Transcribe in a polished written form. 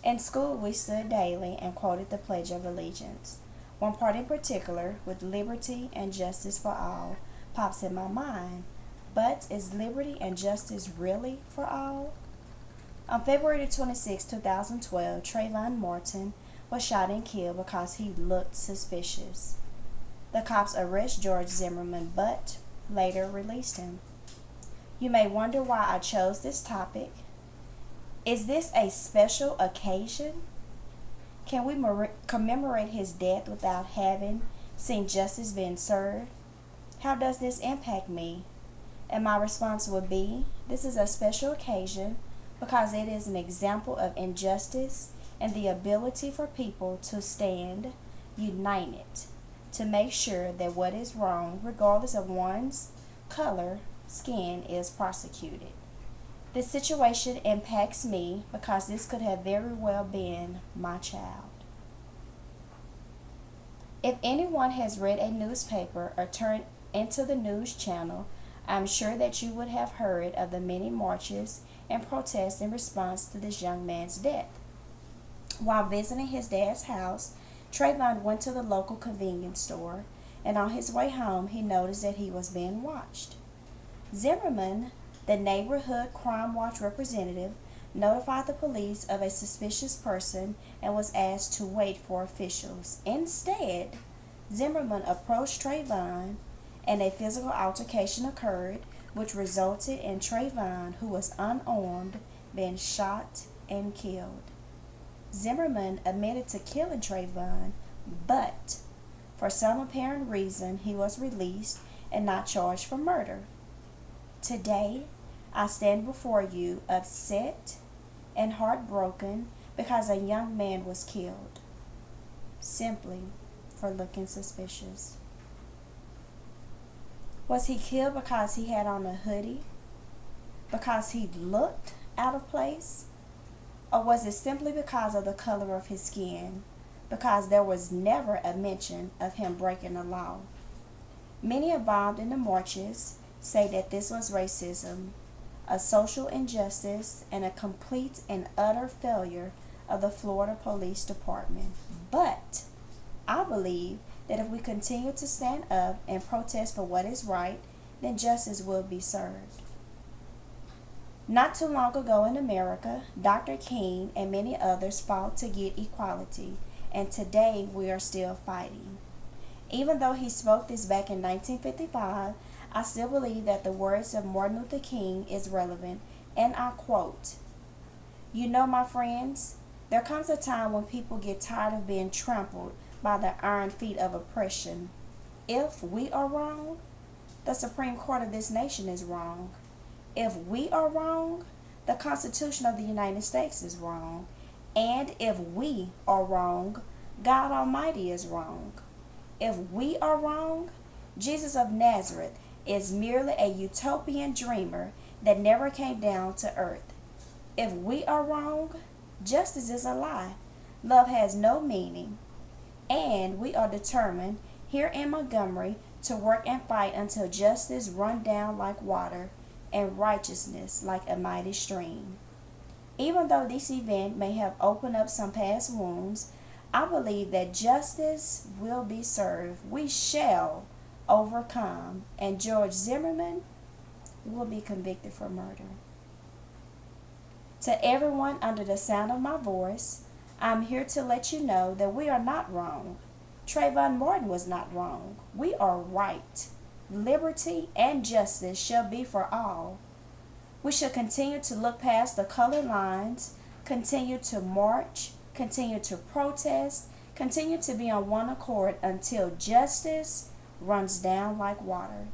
In school, we stood daily and quoted the Pledge of Allegiance. One part in particular, with liberty and justice for all, pops in my mind. But is liberty and justice really for all? On February 26, 2012, Trayvon Martin was shot and killed because he looked suspicious. The cops arrested George Zimmerman, but later released him. You may wonder why I chose this topic. Is this a special occasion? Can we commemorate his death without having seen justice being served? How does this impact me? And my response would be, this is a special occasion because it is an example of injustice and the ability for people to stand united to make sure that what is wrong, regardless of one's color, skin, is prosecuted. This situation impacts me because this could have very well been my child. If anyone has read a newspaper or turned into the news channel, I'm sure that you would have heard of the many marches and protests in response to this young man's death. While visiting his dad's house, Trayvon went to the local convenience store, and on his way home, he noticed that he was being watched. Zimmerman, the neighborhood crime watch representative, notified the police of a suspicious person and was asked to wait for officials. Instead, Zimmerman approached Trayvon, and a physical altercation occurred, which resulted in Trayvon, who was unarmed, being shot and killed. Zimmerman admitted to killing Trayvon, but for some apparent reason, he was released and not charged for murder. Today, I stand before you upset and heartbroken because a young man was killed, simply for looking suspicious. Was he killed because he had on a hoodie? Because he looked out of place? Or was it simply because of the color of his skin? Because there was never a mention of him breaking the law. Many involved in the marches say that this was racism, a social injustice, and a complete and utter failure of the Florida Police Department. But I believe that if we continue to stand up and protest for what is right, then justice will be served. Not too long ago in America, Dr. King and many others fought to get equality, and today we are still fighting. Even though he spoke this back in 1955, I still believe that the words of Martin Luther King is relevant, and I quote, "You know, my friends, there comes a time when people get tired of being trampled by the iron feet of oppression. If we are wrong, the Supreme Court of this nation is wrong. If we are wrong, the Constitution of the United States is wrong. And if we are wrong, God Almighty is wrong. If we are wrong, Jesus of Nazareth is merely a utopian dreamer that never came down to earth. If we are wrong, justice is a lie. Love has no meaning. And we are determined here in Montgomery to work and fight until justice run down like water and righteousness like a mighty stream. Even though this event may have opened up some past wounds, I believe that justice will be served. We shall overcome, and George Zimmerman will be convicted for murder." To everyone under the sound of my voice, I'm here to let you know that we are not wrong. Trayvon Martin was not wrong. We are right. Liberty and justice shall be for all. We shall continue to look past the color lines, continue to march, continue to protest, continue to be on one accord until justice runs down like water.